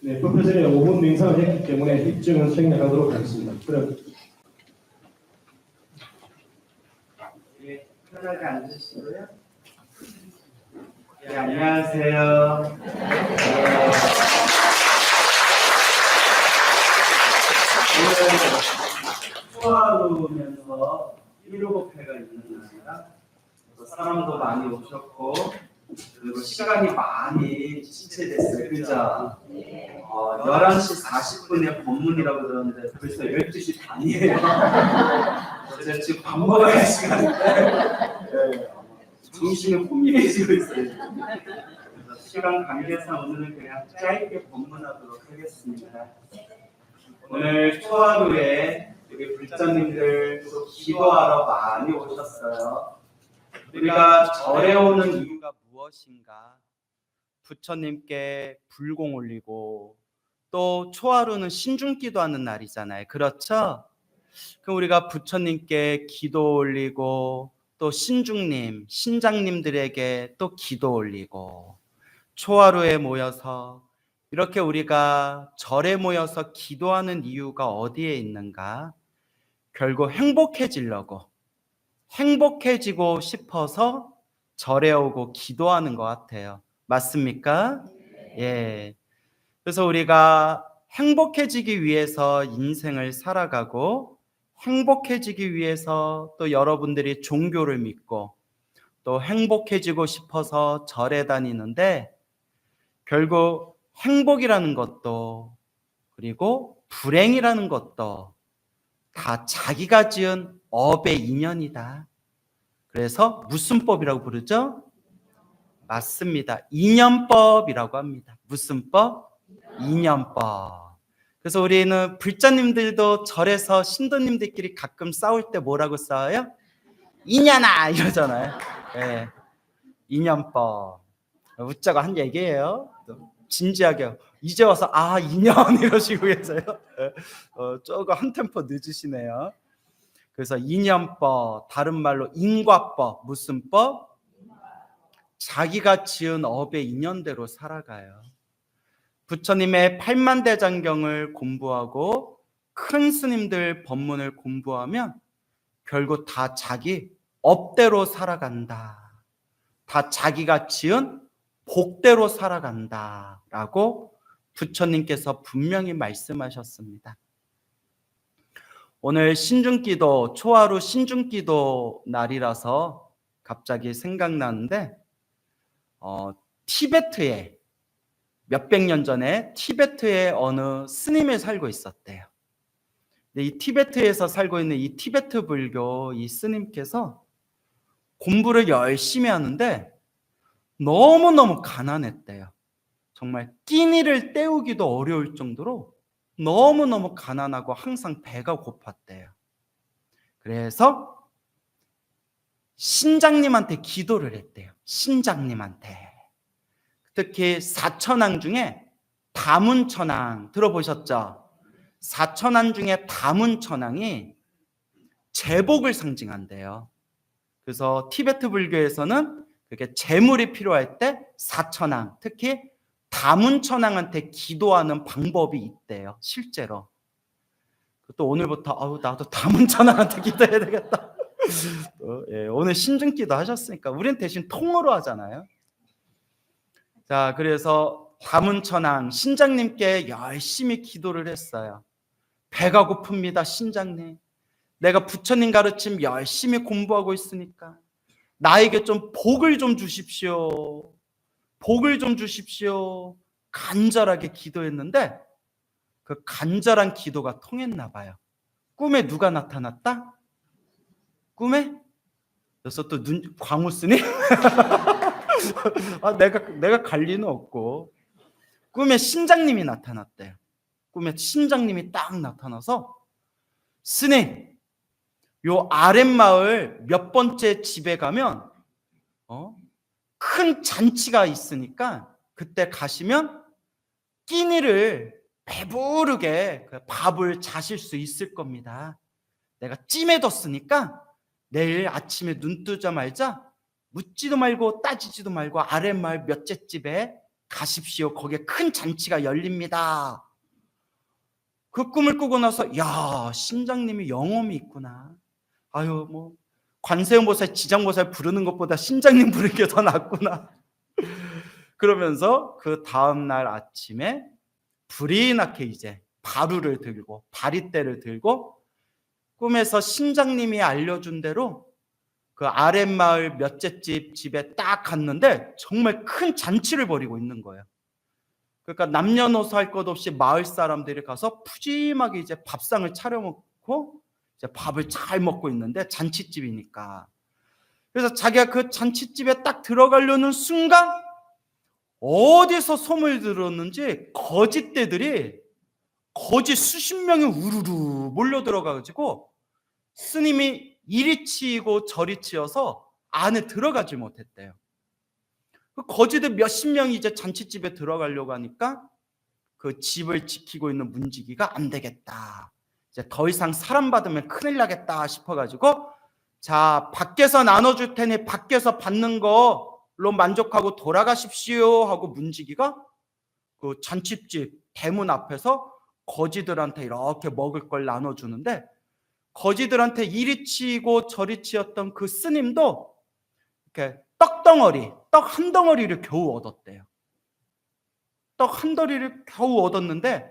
네, 프로페서에 5분 맹상을 했기 때문에 입증은 생략하도록 하겠습니다. 그럼 예, 편하게 앉으시고요. 네, 안녕하세요. 오늘은 초하루면서 1.5회가 있는 날이라 사람도 많이 오셨고 그리고 시간이 많이 지체됐어요. 그죠? 11시 40분에 법문이라고 들었는데 벌써 12시 반이에요. 제가 지금 밥 먹어야 할 시간인데 정신이 혼미해지고 있어요. 그래서 시간 관계상 오늘은 그냥 짧게 법문하도록 하겠습니다. 오늘 초하루에 우리 불자님들 또 기도하러 많이 오셨어요. 우리가 절에 오는 이유가 무엇인가? 부처님께 불공 올리고 또 초하루는 신중기도하는 날이잖아요. 그렇죠? 그럼 우리가 부처님께 기도 올리고 또 신중님, 신장님들에게 또 기도 올리고 초하루에 모여서 이렇게 우리가 절에 모여서 기도하는 이유가 어디에 있는가? 결국 행복해지고 싶어서 절에 오고 기도하는 것 같아요. 맞습니까? 예. 그래서 우리가 행복해지기 위해서 인생을 살아가고 행복해지기 위해서 또 여러분들이 종교를 믿고 또 행복해지고 싶어서 절에 다니는데 결국 행복이라는 것도 그리고 불행이라는 것도 다 자기가 지은 업의 인연이다. 그래서 무슨 법이라고 부르죠? 맞습니다. 인연법이라고 합니다. 무슨 법? 인연법. 그래서 우리는 불자님들도 절에서 신도님들끼리 가끔 싸울 때 뭐라고 싸워요? 인연아 이러잖아요. 네. 인연법. 웃자고 한 얘기예요. 진지하게 이제 와서 인연 이러시고 계세요. 조금 한 템포 늦으시네요. 그래서 인연법, 다른 말로 인과법. 무슨 법? 자기가 지은 업의 인연대로 살아가요. 부처님의 팔만대장경을 공부하고 큰 스님들 법문을 공부하면 결국 다 자기 업대로 살아간다. 다 자기가 지은 복대로 살아간다. 라고 부처님께서 분명히 말씀하셨습니다. 오늘 신중기도, 초하루 신중기도 날이라서 갑자기 생각나는데 티베트에 몇백 년 전에 티베트에 어느 스님이 살고 있었대요. 근데 이 티베트에서 살고 있는 이 티베트 불교 이 스님께서 공부를 열심히 하는데 너무너무 가난했대요. 정말 끼니를 때우기도 어려울 정도로 너무너무 가난하고 항상 배가 고팠대요. 그래서 신장님한테 기도를 했대요. 신장님한테. 특히 사천왕 중에 다문천왕 들어보셨죠? 사천왕 중에 다문천왕이 재복을 상징한대요. 그래서 티베트 불교에서는 그렇게 재물이 필요할 때 사천왕, 특히 다문천왕한테 기도하는 방법이 있대요. 실제로. 또 오늘부터 나도 다문천왕한테 기도해야 되겠다. 오늘 신중기도 하셨으니까 우린 대신 통으로 하잖아요. 자, 그래서 다문천왕 신장님께 열심히 기도를 했어요. 배가 고픕니다, 신장님. 내가 부처님 가르침 열심히 공부하고 있으니까 나에게 좀 복을 좀 주십시오. 복을 좀 주십시오. 간절하게 기도했는데 그 간절한 기도가 통했나 봐요. 꿈에 누가 나타났다? 꿈에? 그래서 또 광우 스님? 내가 갈 리는 없고 꿈에 신장님이 나타났대요. 꿈에 신장님이 딱 나타나서 스님, 요 아랫마을 몇 번째 집에 가면 큰 잔치가 있으니까 그때 가시면 끼니를 배부르게 밥을 자실 수 있을 겁니다. 내가 찜해뒀으니까 내일 아침에 눈 뜨자마자 묻지도 말고 따지지도 말고 아랫마을 몇째 집에 가십시오. 거기에 큰 잔치가 열립니다. 그 꿈을 꾸고 나서 야, 신장님이 영험이 있구나. 아유, 뭐 관세음보살, 지장보살 부르는 것보다 신장님 부르는 게 더 낫구나. 그러면서 그 다음날 아침에 불이 나게 이제 바루를 들고 바리떼를 들고 꿈에서 신장님이 알려준 대로 그 아랫마을 몇째 집에 딱 갔는데 정말 큰 잔치를 벌이고 있는 거예요. 그러니까 남녀노소 할 것 없이 마을 사람들이 가서 푸짐하게 이제 밥상을 차려놓고 이제 밥을 잘 먹고 있는데 잔치집이니까. 그래서 자기가 그 잔치집에 딱 들어가려는 순간 어디서 소문을 들었는지 거짓대들이 거짓 수십 명이 우르르 몰려 들어가가지고 스님이 이리 치이고 저리 치여서 안에 들어가지 못했대요. 그 거지들 몇십 명이 이제 잔치집에 들어가려고 하니까 그 집을 지키고 있는 문지기가 안 되겠다. 이제 더 이상 사람 받으면 큰일 나겠다 싶어가지고 자, 밖에서 나눠줄 테니 밖에서 받는 걸로 만족하고 돌아가십시오 하고 문지기가 그 잔치집 대문 앞에서 거지들한테 이렇게 먹을 걸 나눠주는데 거지들한테 이리 치고 저리 치였던 그 스님도 이렇게 떡 한 덩어리를 겨우 얻었대요. 떡 한 덩어리를 겨우 얻었는데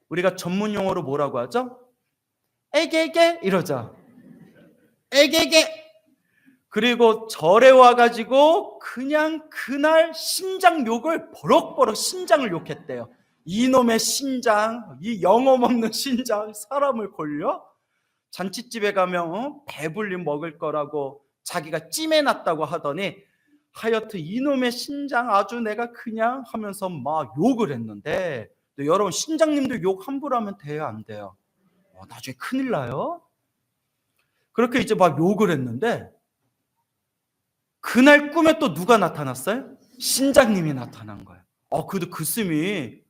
우리가 전문 용어로 뭐라고 하죠? 에게게 이러죠. 에게게. 그리고 절에 와가지고 그냥 그날 신장 욕을 버럭버럭 신장을 욕했대요. 이놈의 신장, 이 영혼 없는 신장, 사람을 골려? 잔치집에 가면 배불리 먹을 거라고 자기가 찜해놨다고 하더니 하여튼 이놈의 신장 아주 내가 그냥 하면서 막 욕을 했는데 여러분 신장님도 욕 함부로 하면 돼요 안 돼요? 나중에 큰일 나요. 그렇게 이제 막 욕을 했는데 그날 꿈에 또 누가 나타났어요? 신장님이 나타난 거예요. 그래도 그 스님이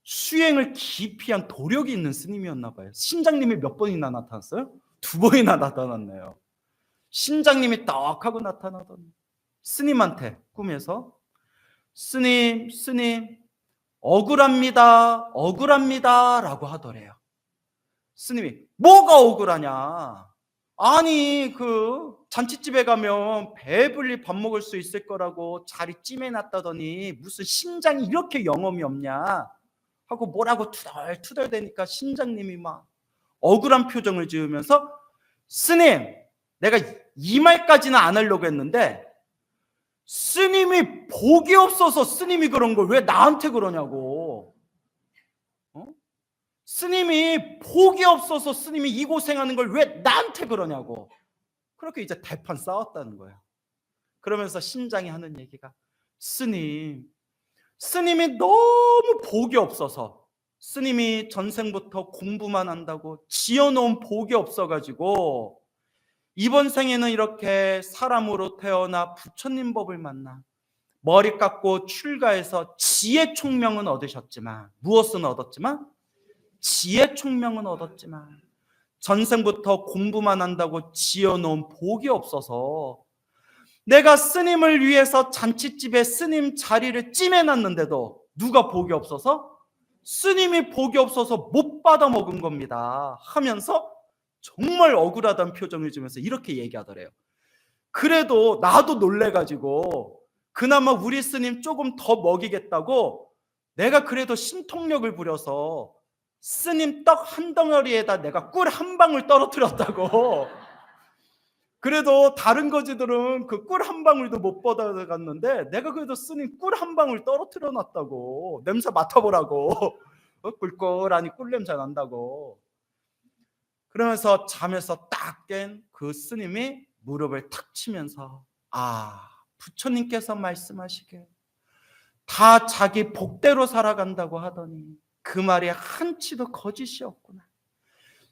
수행을 깊이 한 도력이 있는 스님이었나 봐요. 신장님이 몇 번이나 나타났어요? 2번이나 나타났네요. 신장님이 딱 하고 나타나더니 스님한테 꿈에서 스님 억울합니다 라고 하더래요. 스님이 뭐가 억울하냐? 아니 그 잔치집에 가면 배불리 밥 먹을 수 있을 거라고 자리 찜해놨다더니 무슨 신장이 이렇게 영험이 없냐 하고 뭐라고 투덜투덜대니까 신장님이 막 억울한 표정을 지으면서 스님, 내가 이 말까지는 안 하려고 했는데 스님이 복이 없어서 스님이 그런 걸 왜 나한테 그러냐고. 스님이 복이 없어서 스님이 이 고생하는 걸 왜 나한테 그러냐고. 그렇게 이제 대판 싸웠다는 거예요. 그러면서 신장이 하는 얘기가 스님이 너무 복이 없어서 스님이 전생부터 공부만 한다고 지어놓은 복이 없어가지고 이번 생에는 이렇게 사람으로 태어나 부처님 법을 만나 머리 깎고 출가해서 지혜 총명은 얻으셨지만 무엇은 얻었지만 지혜 총명은 얻었지만 전생부터 공부만 한다고 지어놓은 복이 없어서 내가 스님을 위해서 잔치집에 스님 자리를 찜해놨는데도 누가 복이 없어서? 스님이 복이 없어서 못 받아 먹은 겁니다 하면서 정말 억울하다는 표정을 지으면서 이렇게 얘기하더래요. 그래도 나도 놀래가지고 그나마 우리 스님 조금 더 먹이겠다고 내가 그래도 신통력을 부려서 스님 떡 한 덩어리에다 내가 꿀 한 방울 떨어뜨렸다고. 그래도 다른 거지들은 그 꿀 한 방울도 못 받아갔는데 내가 그래도 스님 꿀 한 방울 떨어뜨려 놨다고. 냄새 맡아보라고. 꿀꿀하니 꿀 냄새 난다고. 그러면서 잠에서 딱 깬 그 스님이 무릎을 탁 치면서 부처님께서 말씀하시길 다 자기 복대로 살아간다고 하더니 그 말이 한치도 거짓이었구나.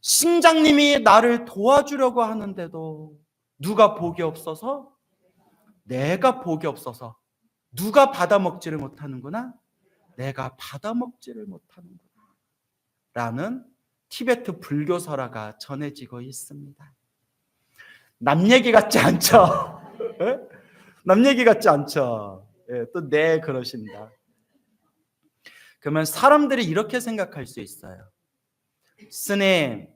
신장님이 나를 도와주려고 하는데도 누가 복이 없어서? 내가 복이 없어서 누가 받아먹지를 못하는구나? 내가 받아먹지를 못하는구나 라는 티베트 불교설화가 전해지고 있습니다. 남 얘기 같지 않죠? 남 얘기 같지 않죠? 예, 또 네 그러신다. 그러면 사람들이 이렇게 생각할 수 있어요. 스님,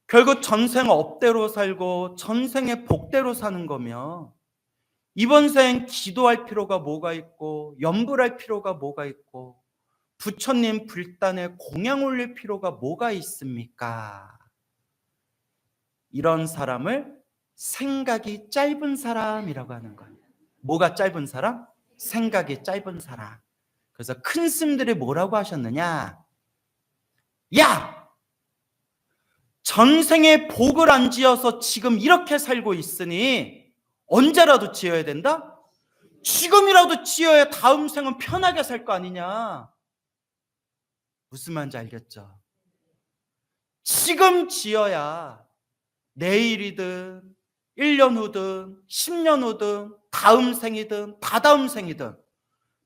결국 전생 업대로 살고 전생에 복대로 사는 거며 이번 생 기도할 필요가 뭐가 있고 염불할 필요가 뭐가 있고 부처님 불단에 공양 올릴 필요가 뭐가 있습니까? 이런 사람을 생각이 짧은 사람이라고 하는 거예요. 뭐가 짧은 사람? 생각이 짧은 사람. 그래서 큰 스님들이 뭐라고 하셨느냐? 야! 전생에 복을 안 지어서 지금 이렇게 살고 있으니 언제라도 지어야 된다? 지금이라도 지어야 다음 생은 편하게 살 거 아니냐? 무슨 말인지 알겠죠? 지금 지어야 내일이든 1년 후든 10년 후든 다음 생이든 다다음 생이든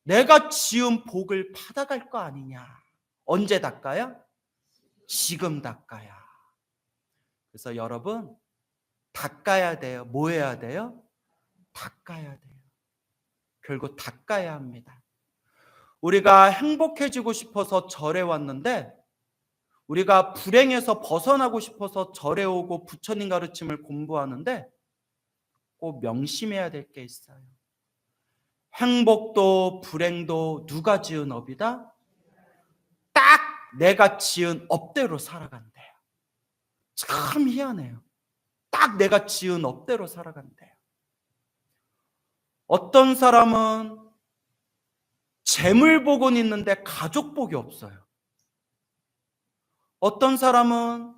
내가 지은 복을 받아갈 거 아니냐. 언제 닦아야? 지금 닦아야. 그래서 여러분 닦아야 돼요. 뭐 해야 돼요? 닦아야 돼요. 결국 닦아야 합니다. 우리가 행복해지고 싶어서 절에 왔는데 우리가 불행에서 벗어나고 싶어서 절에 오고 부처님 가르침을 공부하는데 꼭 명심해야 될 게 있어요. 행복도 불행도 누가 지은 업이다? 딱 내가 지은 업대로 살아간대요. 참 희한해요. 딱 내가 지은 업대로 살아간대요. 어떤 사람은 재물복은 있는데 가족복이 없어요. 어떤 사람은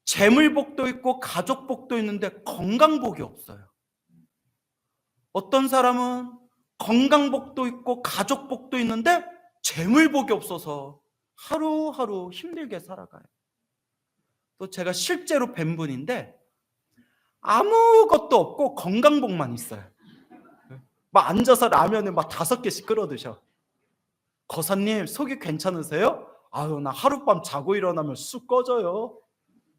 재물복도 있고 가족복도 있는데 건강복이 없어요. 어떤 사람은 건강복도 있고 가족복도 있는데 재물복이 없어서 하루하루 힘들게 살아가요. 또 제가 실제로 뵌 분인데 아무것도 없고 건강복만 있어요. 막 앉아서 라면을 막 5개씩 끓여 드셔. 거사님 속이 괜찮으세요? 아유 나 하룻밤 자고 일어나면 쑥 꺼져요.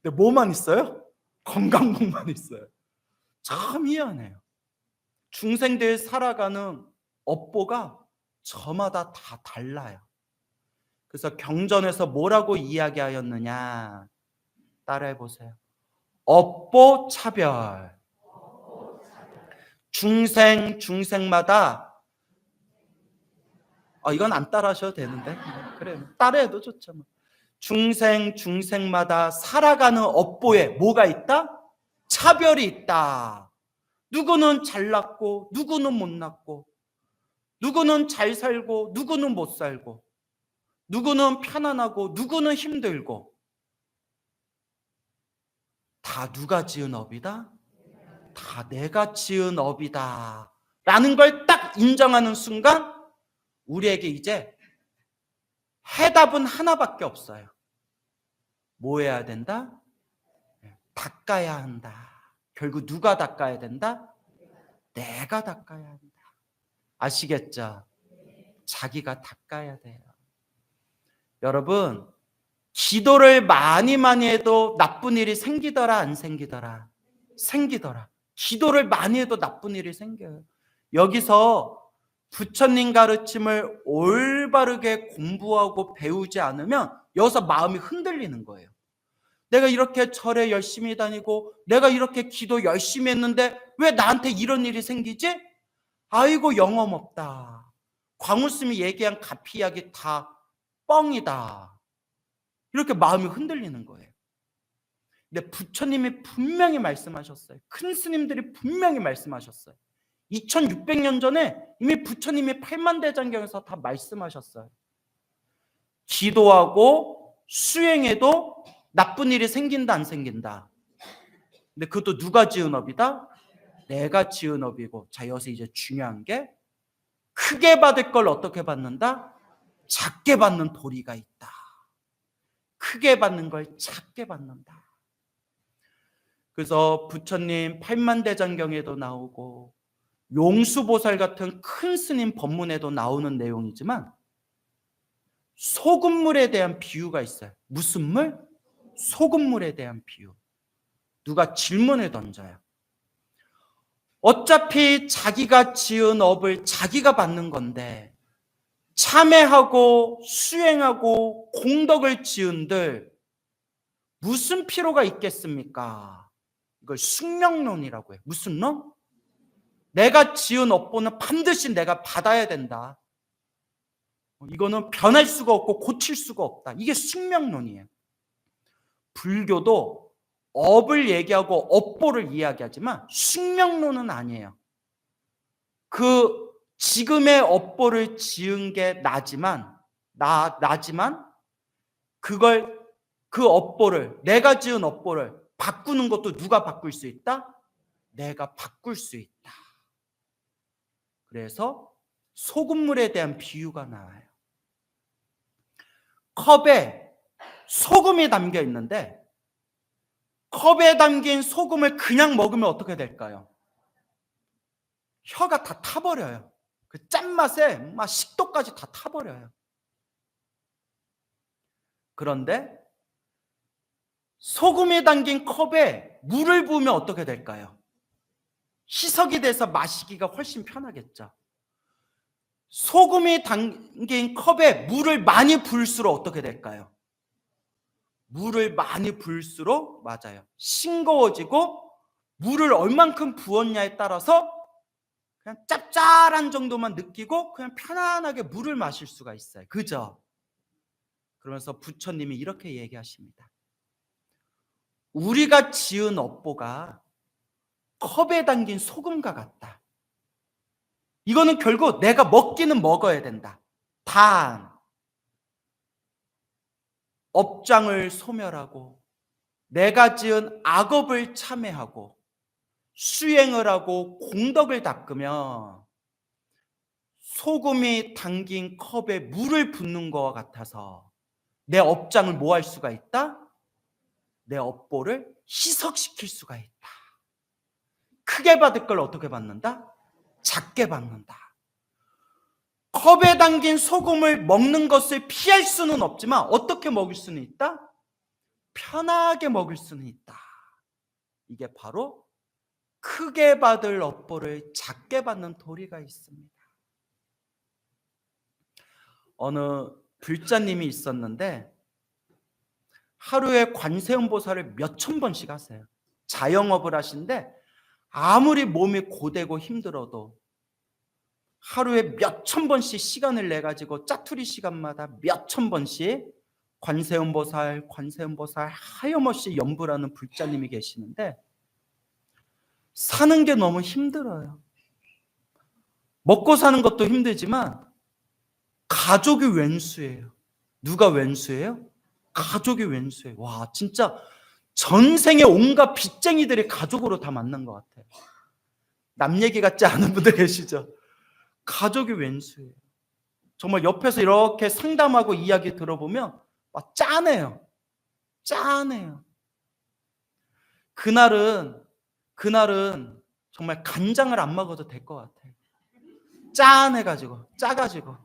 근데 뭐만 있어요? 건강복만 있어요. 참 희한해요. 중생들 살아가는 업보가 저마다 다 달라요. 그래서 경전에서 뭐라고 이야기하였느냐? 따라해 보세요. 업보 차별. 중생마다 이건 안 따라하셔도 되는데 그래요. 따라해도 좋죠. 중생마다 살아가는 업보에 뭐가 있다? 차별이 있다. 누구는 잘났고 누구는 못났고 누구는 잘 살고 누구는 못 살고 누구는 편안하고 누구는 힘들고 다 누가 지은 업이다? 다 내가 지은 업이다 라는 걸 딱 인정하는 순간 우리에게 이제 해답은 하나밖에 없어요. 뭐 해야 된다? 닦아야 한다. 결국 누가 닦아야 된다? 내가 닦아야 한다. 아시겠죠? 자기가 닦아야 돼요. 여러분 기도를 많이 해도 나쁜 일이 생기더라 안 생기더라? 생기더라. 기도를 많이 해도 나쁜 일이 생겨요. 여기서 부처님 가르침을 올바르게 공부하고 배우지 않으면 여기서 마음이 흔들리는 거예요. 내가 이렇게 절에 열심히 다니고 내가 이렇게 기도 열심히 했는데 왜 나한테 이런 일이 생기지? 아이고 영험 없다. 광우스님이 얘기한 가피 이야기 다 뻥이다. 이렇게 마음이 흔들리는 거예요. 근데 부처님이 분명히 말씀하셨어요. 큰 스님들이 분명히 말씀하셨어요. 2600년 전에 이미 부처님이 팔만대장경에서 다 말씀하셨어요. 기도하고 수행해도 나쁜 일이 생긴다 안 생긴다. 근데 그것도 누가 지은 업이다? 내가 지은 업이고. 자 여기서 이제 중요한 게 크게 받을 걸 어떻게 받는다? 작게 받는 도리가 있다. 크게 받는 걸 작게 받는다. 그래서 부처님 팔만대장경에도 나오고 용수보살 같은 큰 스님 법문에도 나오는 내용이지만 소금물에 대한 비유가 있어요. 무슨 물? 소금물에 대한 비유. 누가 질문을 던져요. 어차피 자기가 지은 업을 자기가 받는 건데 참회하고 수행하고 공덕을 지은들 무슨 필요가 있겠습니까? 이걸 숙명론이라고 해요. 무슨 론? 내가 지은 업보는 반드시 내가 받아야 된다. 이거는 변할 수가 없고 고칠 수가 없다. 이게 숙명론이에요. 불교도 업을 얘기하고 업보를 이야기하지만 숙명론은 아니에요. 그 지금의 업보를 지은 게 나지만 그 업보를, 내가 지은 업보를 바꾸는 것도 누가 바꿀 수 있다? 내가 바꿀 수 있다. 그래서 소금물에 대한 비유가 나와요. 컵에 소금이 담겨 있는데 컵에 담긴 소금을 그냥 먹으면 어떻게 될까요? 혀가 다 타버려요. 그 짠맛에 막 식도까지 다 타버려요. 그런데 소금이 담긴 컵에 물을 부으면 어떻게 될까요? 희석이 돼서 마시기가 훨씬 편하겠죠. 소금이 담긴 컵에 물을 많이 부을수록 어떻게 될까요? 물을 많이 부을수록 맞아요. 싱거워지고 물을 얼만큼 부었냐에 따라서 그냥 짭짤한 정도만 느끼고 그냥 편안하게 물을 마실 수가 있어요. 그죠? 그러면서 부처님이 이렇게 얘기하십니다. 우리가 지은 업보가 컵에 담긴 소금과 같다. 이거는 결국 내가 먹기는 먹어야 된다. 단 업장을 소멸하고 내가 지은 악업을 참회하고 수행을 하고 공덕을 닦으면 소금이 담긴 컵에 물을 붓는 것과 같아서 내 업장을 뭐 할 수가 있다? 내 업보를 희석시킬 수가 있다. 크게 받을 걸 어떻게 받는다? 작게 받는다. 컵에 담긴 소금을 먹는 것을 피할 수는 없지만 어떻게 먹을 수는 있다? 편하게 먹을 수는 있다. 이게 바로 크게 받을 업보를 작게 받는 도리가 있습니다. 어느 불자님이 있었는데 하루에 관세음보살을 몇천 번씩 하세요. 자영업을 하시는데 아무리 몸이 고되고 힘들어도 하루에 몇천 번씩 시간을 내가지고 짜투리 시간마다 몇천 번씩 관세음보살 하염없이 연불 하는 불자님이 계시는데 사는 게 너무 힘들어요. 먹고 사는 것도 힘들지만 가족이 왼수예요. 누가 왼수예요? 가족이 왼수예요. 와, 진짜 전생에 온갖 빚쟁이들이 가족으로 다 만난 것 같아요. 남 얘기 같지 않은 분들 계시죠? 가족이 왼수예요. 정말 옆에서 이렇게 상담하고 이야기 들어보면 막 짠해요. 짠해요. 그날은 정말 간장을 안 먹어도 될 것 같아요. 짠해가지고, 짜가지고.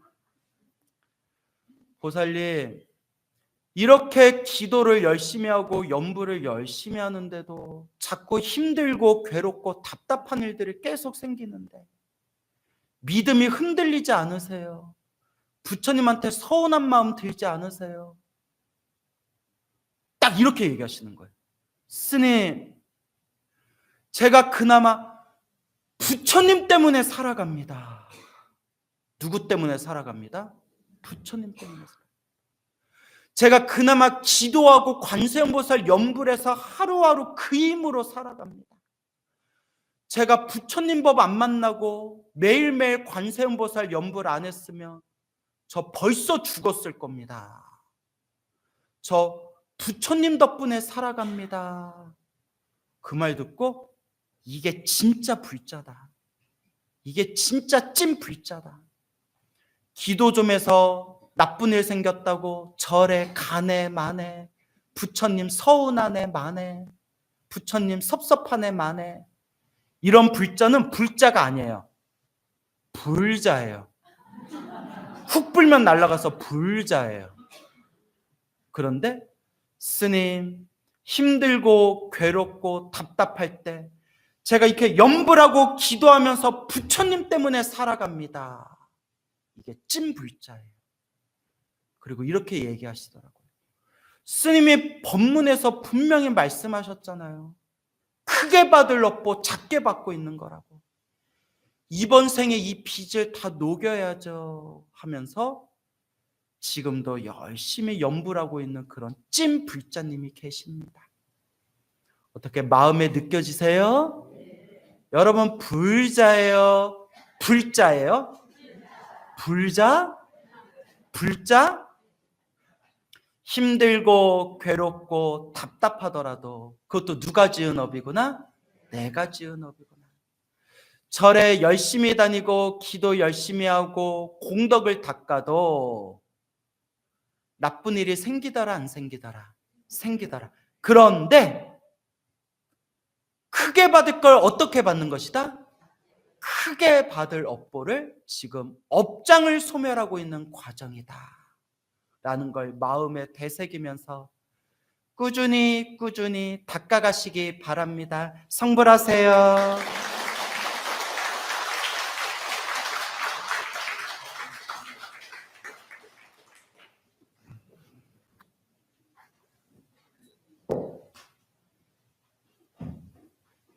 보살님, 이렇게 기도를 열심히 하고 연불을 열심히 하는데도 자꾸 힘들고 괴롭고 답답한 일들이 계속 생기는데 믿음이 흔들리지 않으세요? 부처님한테 서운한 마음 들지 않으세요? 딱 이렇게 얘기하시는 거예요. 스님, 제가 그나마 부처님 때문에 살아갑니다. 누구 때문에 살아갑니다? 부처님 때문에 살아갑니다. 제가 그나마 기도하고 관세음보살 연불해서 하루하루 그 힘으로 살아갑니다. 제가 부처님 법 안 만나고 매일매일 관세음보살 연불 안 했으면 저 벌써 죽었을 겁니다. 저 부처님 덕분에 살아갑니다. 그 말 듣고 이게 진짜 불자다. 이게 진짜 찐 불자다. 기도 좀 해서 나쁜 일 생겼다고 절에 가네 마네, 부처님 서운하네 마네, 부처님 섭섭하네 마네, 이런 불자는 불자가 아니에요. 불자예요. 훅 불면 날아가서 불자예요. 그런데 스님, 힘들고 괴롭고 답답할 때 제가 이렇게 염불하고 기도하면서 부처님 때문에 살아갑니다. 이게 찐불자예요. 그리고 이렇게 얘기하시더라고요. 스님이 법문에서 분명히 말씀하셨잖아요. 크게 받을 업보 작게 받고 있는 거라고. 이번 생에 이 빚을 다 녹여야죠 하면서 지금도 열심히 염불하고 있는 그런 찐 불자님이 계십니다. 어떻게 마음에 느껴지세요? 여러분 불자예요? 불자예요? 불자? 불자? 힘들고 괴롭고 답답하더라도 그것도 누가 지은 업이구나? 내가 지은 업이구나. 절에 열심히 다니고 기도 열심히 하고 공덕을 닦아도 나쁜 일이 생기더라 안 생기더라? 생기더라. 그런데 크게 받을 걸 어떻게 받는 것이다? 크게 받을 업보를 지금 업장을 소멸하고 있는 과정이다 라는 걸 마음에 되새기면서 꾸준히 닦아가시기 바랍니다. 성불하세요.